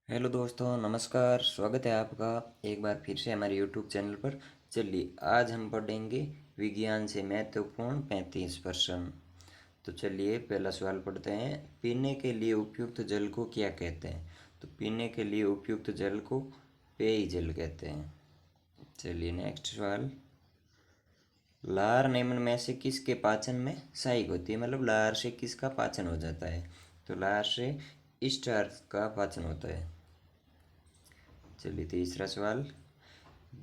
Hello दोस्तों, नमस्कार। स्वागत है आपका एक बार फिर से हमारे यूट्यूब चैनल पर। चलिए, आज हम पढ़ेंगे विज्ञान से महत्वपूर्ण 35 प्रश्न। तो चलिए, पहला सवाल पढ़ते हैं। पीने के लिए उपयुक्त जल को क्या कहते हैं? तो पीने के लिए उपयुक्त जल को पेय जल कहते हैं। चलिए, नेक्स्ट सवाल। लार निम्न में से किसके पाचन में सहायक होती है? मतलब लार से किसका पाचन हो जाता है? तो लार से स्टार्च का पाचन होता है। चलिए, तीसरा सवाल।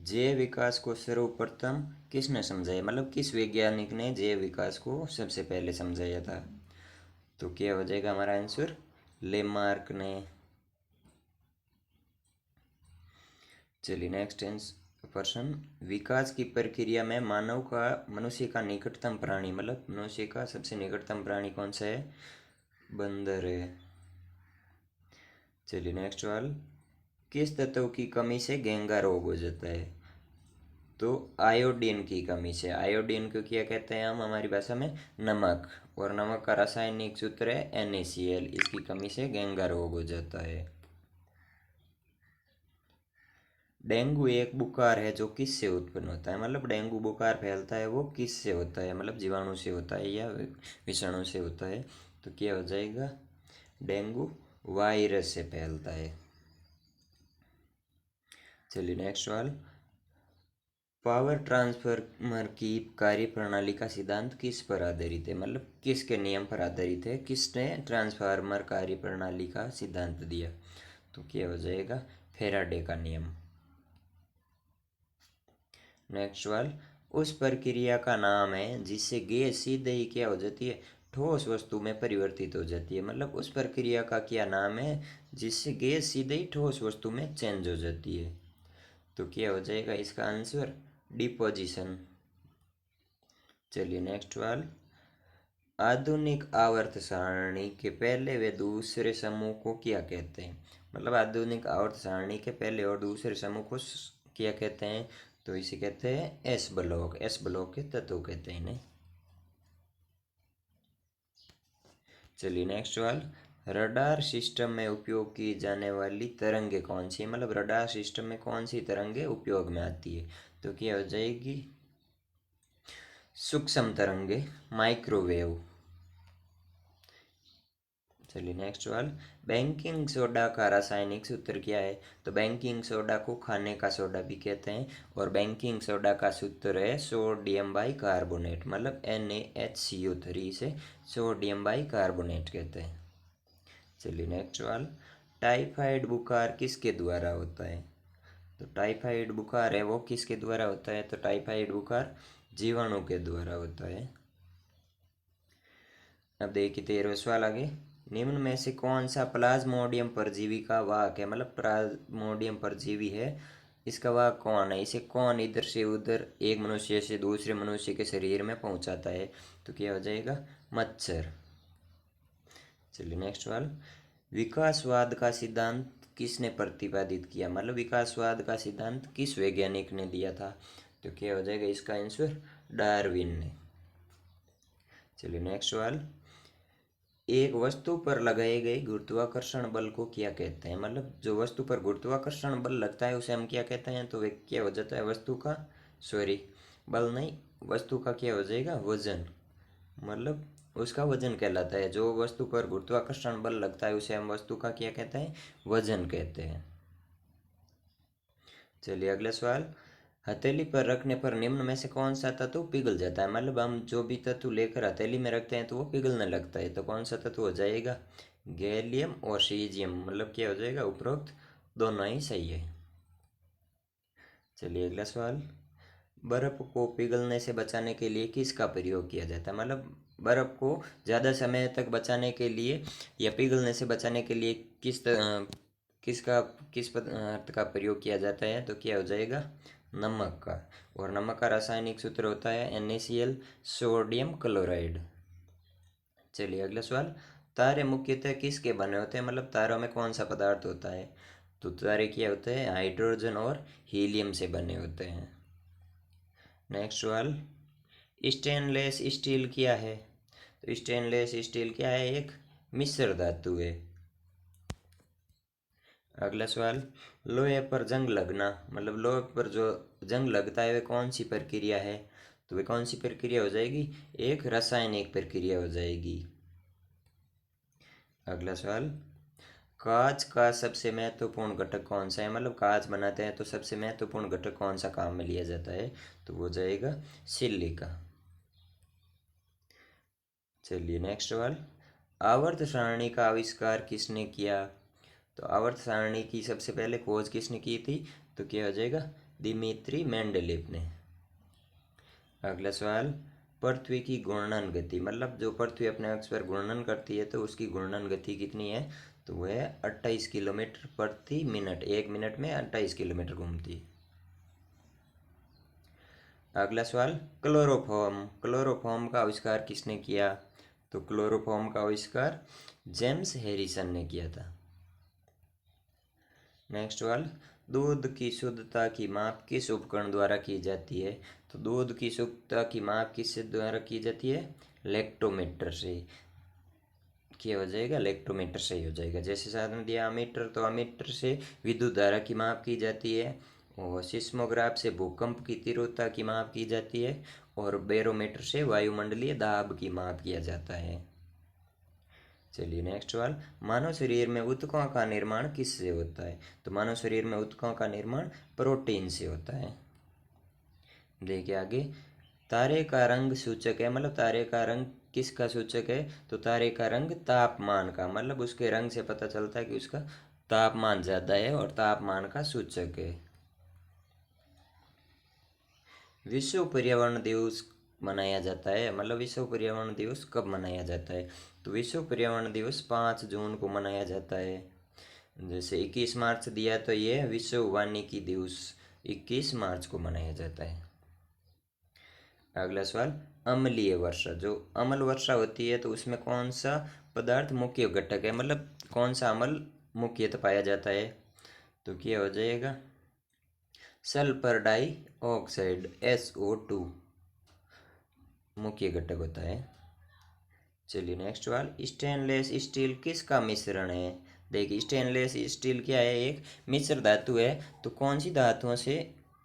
जैव विकास को सर्वप्रथम किसने समझाया? मतलब किस वैज्ञानिक ने जैव विकास को सबसे पहले समझाया था? तो क्या हो जाएगा हमारा आंसर? लेमार्क ने। चलिए, नेक्स्ट प्रश्न। विकास की प्रक्रिया में मनुष्य का निकटतम प्राणी, मतलब मनुष्य का सबसे निकटतम प्राणी कौन सा है? बंदर है। चलिए, नेक्स्ट सवाल। किस तत्व की कमी से घेंगा रोग हो जाता है? तो आयोडीन की कमी से। आयोडीन को क्या कहते हैं हम हमारी भाषा में? नमक। और नमक का रासायनिक सूत्र है NaCl। इसकी कमी से घेंगा रोग हो जाता है। डेंगू एक बुखार है जो किससे उत्पन्न होता है? मतलब डेंगू बुखार फैलता है वो किससे होता है? मतलब जीवाणु से होता है या विषाणु से होता है? तो क्या हो जाएगा? डेंगू वायरस से फैलता है। चलिए, नेक्स्ट सवाल। पावर ट्रांसफार्मर की कार्यप्रणाली का सिद्धांत किस पर आधारित है? मतलब किसके नियम पर आधारित है? किसने ट्रांसफार्मर कार्यप्रणाली का सिद्धांत दिया? तो क्या हो जाएगा? फेराडे का नियम। नेक्स्ट सवाल। उस प्रक्रिया का नाम है जिससे गैस सीधे ही क्या हो जाती है? ठोस वस्तु में परिवर्तित हो जाती है। मतलब उस प्रक्रिया का क्या नाम है जिससे गैस सीधे ही ठोस वस्तु में चेंज हो जाती है? तो क्या हो जाएगा इसका आंसर? डिपोजिशन। चलिए, नेक्स्ट सवाल। आधुनिक आवर्त सारणी के पहले व दूसरे समूह को क्या कहते हैं? मतलब आधुनिक आवर्त सारणी के पहले और दूसरे समूह को क्या कहते हैं? तो इसे कहते हैं एस ब्लॉक। एस ब्लॉक के तत्व कहते हैं इन्हें। चलिए, नेक्स्ट सवाल। रडार सिस्टम में उपयोग की जाने वाली तरंगे कौन सी है? मतलब रडार सिस्टम में कौन सी तरंगे उपयोग में आती है? तो क्या हो जाएगी? सूक्ष्म तरंगे, माइक्रोवेव। चलिए, नेक्स्ट सवाल। बेकिंग सोडा का रासायनिक सूत्र क्या है? तो बेकिंग सोडा को खाने का सोडा भी कहते हैं। और बेकिंग सोडा का सूत्र है सोडियम बाई कार्बोनेट। मतलब NaHCO3 से सोडियम बाई कार्बोनेट कहते हैं। चलिए, नेक्स्ट सवाल। टाइफाइड बुखार किसके द्वारा होता है? तो टाइफाइड बुखार है वो किसके द्वारा होता है? तो टाइफाइड बुखार जीवाणु के द्वारा होता है। अब देखिए 13वां सवाल आगे। निम्न में से कौन सा प्लाज्मोडियम परजीवी का वाहक है? मतलब प्लाज्मोडियम परजीवी है, इसका वाहक कौन है? इसे कौन इधर से उधर एक मनुष्य से दूसरे मनुष्य के शरीर में पहुंचाता है? तो क्या हो जाएगा? मच्छर। चलिए, नेक्स्ट सवाल। विकासवाद का सिद्धांत किसने प्रतिपादित किया? मतलब विकासवाद का सिद्धांत किस वैज्ञानिक ने दिया था? तो क्या हो जाएगा इसका आंसर? डार्विन ने। चलिए, नेक्स्ट सवाल। एक वस्तु पर लगाए गए गुरुत्वाकर्षण बल को क्या कहते हैं? मतलब जो वस्तु पर गुरुत्वाकर्षण बल लगता है उसे हम क्या कहते हैं? तो वे क्या हो जाता है? वस्तु का, सॉरी, बल नहीं, वस्तु का क्या हो जाएगा? वजन। मतलब उसका वजन कहलाता है। जो वस्तु पर गुरुत्वाकर्षण बल लगता है उसे हम वस्तु का क्या कहते हैं? वजन कहते हैं। चलिए, अगला सवाल। हथेली पर रखने पर निम्न में से कौन सा तत्व पिघल जाता है? मतलब हम जो भी तत्व लेकर हथेली में रखते हैं तो वो पिघलने लगता है। तो कौन सा तत्व हो जाएगा? गैलियम और सीजियम। मतलब क्या हो जाएगा? उपरोक्त दोनों ही सही है। चलिए, अगला सवाल। बर्फ को पिघलने से बचाने के लिए किसका प्रयोग किया जाता है? मतलब बर्फ को ज़्यादा समय तक बचाने के लिए या पिघलने से बचाने के लिए किसका किस पदार्थ का प्रयोग किया जाता है? तो क्या हो जाएगा? नमक का। और नमक का रासायनिक सूत्र होता है NaCl, सोडियम क्लोराइड। चलिए, अगला सवाल। तारे मुख्यतः किसके बने होते हैं? मतलब तारों में कौन सा पदार्थ होता है? तो तारे क्या होते हैं? हाइड्रोजन और हीलियम से बने होते हैं। नेक्स्ट सवाल। स्टेनलेस स्टील क्या है? तो स्टेनलेस स्टील क्या है? एक मिश्र धातु है। अगला सवाल, लोहे पर जंग लगना, मतलब लोहे पर जो जंग लगता है वह कौन सी प्रक्रिया है? तो वह कौन सी प्रक्रिया हो जाएगी? एक रासायनिक प्रक्रिया हो जाएगी। अगला सवाल, कांच का सबसे महत्वपूर्ण घटक कौन सा है? मतलब कांच बनाते हैं तो सबसे महत्वपूर्ण घटक कौन सा काम में लिया जाता है? तो वो जाएगा सिलिका। चलिए नेक्स्ट सवाल, आवर्त सारणी का आविष्कार किसने किया? तो आवर्त सारणी की सबसे पहले खोज किसने की थी? तो क्या हो जाएगा? दिमित्री मेंडलीव ने। अगला सवाल, पृथ्वी की घूर्णन गति, मतलब जो पृथ्वी अपने अक्ष पर घूर्णन करती है तो उसकी घूर्णन गति कितनी है? तो वह है 28 किलोमीटर प्रति मिनट, 1 मिनट में 28 किलोमीटर घूमती है। अगला सवाल, क्लोरोफॉर्म, क्लोरोफॉर्म का आविष्कार किसने किया? तो क्लोरोफॉर्म का आविष्कार जेम्स हैरिसन ने किया था। नेक्स्ट सवाल, दूध की शुद्धता की माप किस उपकरण द्वारा की जाती है? तो दूध की शुद्धता की माप किस द्वारा की जाती है? लैक्टोमीटर से। क्या हो जाएगा? लैक्टोमीटर से ही हो जाएगा। जैसे साथ में दिया अमीटर, तो अमीटर से विद्युत धारा की माप की जाती है, और सिस्मोग्राफ से भूकंप की तीव्रता की माप की जाती है, और बैरोमीटर से वायुमंडलीय दाब की माप किया जाता है। चलिए नेक्स्ट सवाल, मानव शरीर में ऊतकों का निर्माण किससे होता है? तो मानव शरीर में ऊतकों का निर्माण प्रोटीन से होता है। देखिए आगे, तारे का रंग सूचक है, मतलब तारे का रंग किसका सूचक है? तो तारे का रंग तापमान का, मतलब उसके रंग से पता चलता है कि उसका तापमान ज़्यादा है और तापमान का सूचक है। विश्व पर्यावरण दिवस मनाया जाता है, मतलब विश्व पर्यावरण दिवस कब मनाया जाता है? तो विश्व पर्यावरण दिवस 5 जून को मनाया जाता है। जैसे 21 मार्च दिया तो ये विश्व वानिकी दिवस 21 मार्च को मनाया जाता है। अगला सवाल, अम्लीय वर्षा, जो अम्ल वर्षा होती है तो उसमें कौन सा पदार्थ मुख्य घटक है, मतलब कौन सा अम्ल मुख्यतः पाया जाता है? तो क्या हो जाएगा? सल्फर डाई ऑक्साइड SO2 मुख्य घटक होता है। चलिए नेक्स्ट सवाल, स्टेनलेस स्टील किसका मिश्रण है? देखिए स्टेनलेस स्टील क्या है? एक मिश्र धातु है। तो कौन सी धातुओं से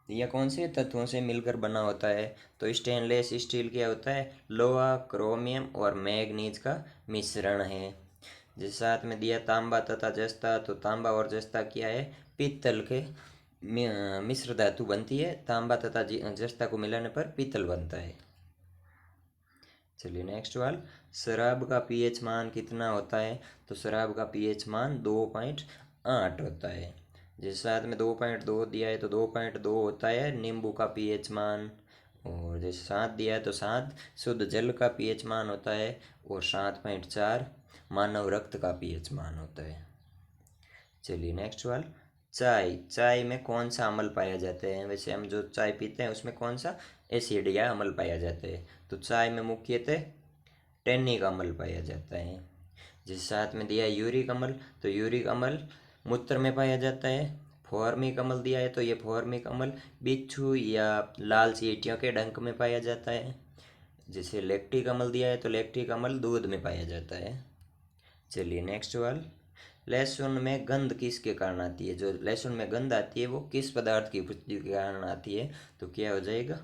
या कौन से तत्वों से मिलकर बना होता है? तो स्टेनलेस स्टील क्या होता है? लोहा, क्रोमियम और मैग्नीज का मिश्रण है। जिस साथ में दिया तांबा तथा जस्ता, तो तांबा और जस्ता क्या है? पीतल के मिश्र धातु बनती है। तांबा तथा जस्ता को मिलाने पर पीतल बनता है। चलिए नेक्स्ट सवाल, शराब का पीएच मान कितना होता है? तो शराब का पीएच मान 2.8 होता है। जिस साथ में 2.2 दिया है तो 2.2 होता है नींबू का पीएच मान, और जैसे 7 दिया है तो 7 शुद्ध जल का पीएच मान होता है, और 7.4 मानव रक्त का पीएच मान होता है। चलिए नेक्स्ट सवाल, चाय, चाय में कौन सा अम्ल पाया जाता है? वैसे हम जो चाय पीते हैं उसमें कौन सा एसिड या अम्ल पाया जाता है? तो चाय में मुख्यतः टैनिक अम्ल पाया जाता है। जिस साथ में दिया है यूरिक अम्ल, तो यूरिक अम्ल मूत्र में पाया जाता है। फॉर्मिक अम्ल दिया है तो ये फॉर्मिक अम्ल बिच्छू या लाल चींटियों के डंक में पाया जाता है। जैसे लैक्टिक अम्ल दिया है तो लैक्टिक अम्ल दूध में पाया जाता है। चलिए नेक्स्ट सवाल, लहसुन में गंध किसके कारण आती है? जो लहसुन में गंध आती है वो किस पदार्थ की उपस्थिति के कारण आती है? तो क्या हो जाएगा?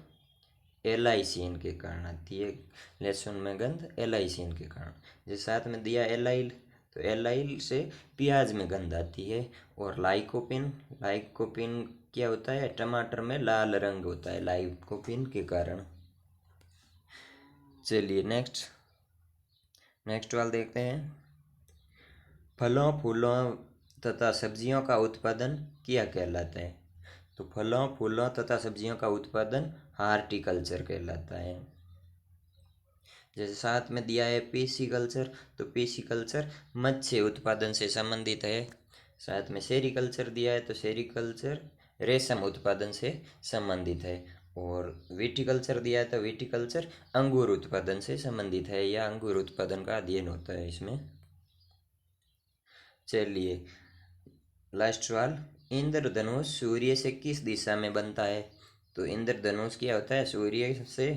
एलाइसिन के कारण आती है लहसुन में गंध, एलाइसिन के कारण। जिस साथ में दिया एलाइल, तो एलाइल से प्याज में गंध आती है। और लाइकोपिन, लाइकोपिन क्या होता है? टमाटर में लाल रंग होता है लाइकोपिन के कारण। चलिए नेक्स्ट नेक्स्ट वाला देखते हैं, फलों फूलों तथा सब्जियों का उत्पादन क्या कहलाता है? तो फलों फूलों तथा सब्जियों का उत्पादन हार्टिकल्चर कहलाता है। जैसे साथ में दिया है पीसीकल्चर, तो पीसीकल्चर मत्स्य उत्पादन से संबंधित है। साथ में सेरीकल्चर दिया है तो सेरीकल्चर रेशम उत्पादन से संबंधित है। और विटिकल्चर दिया है तो विटिकल्चर अंगूर उत्पादन से संबंधित है, या अंगूर उत्पादन का अध्ययन होता है इसमें। चलिए लास्ट सवाल, इंद्रधनुष सूर्य से किस दिशा में बनता है? तो इंद्रधनुष क्या होता है? सूर्य से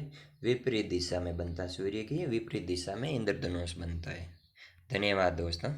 विपरीत दिशा में बनता है, सूर्य की विपरीत दिशा में इंद्रधनुष बनता है। धन्यवाद दोस्तों।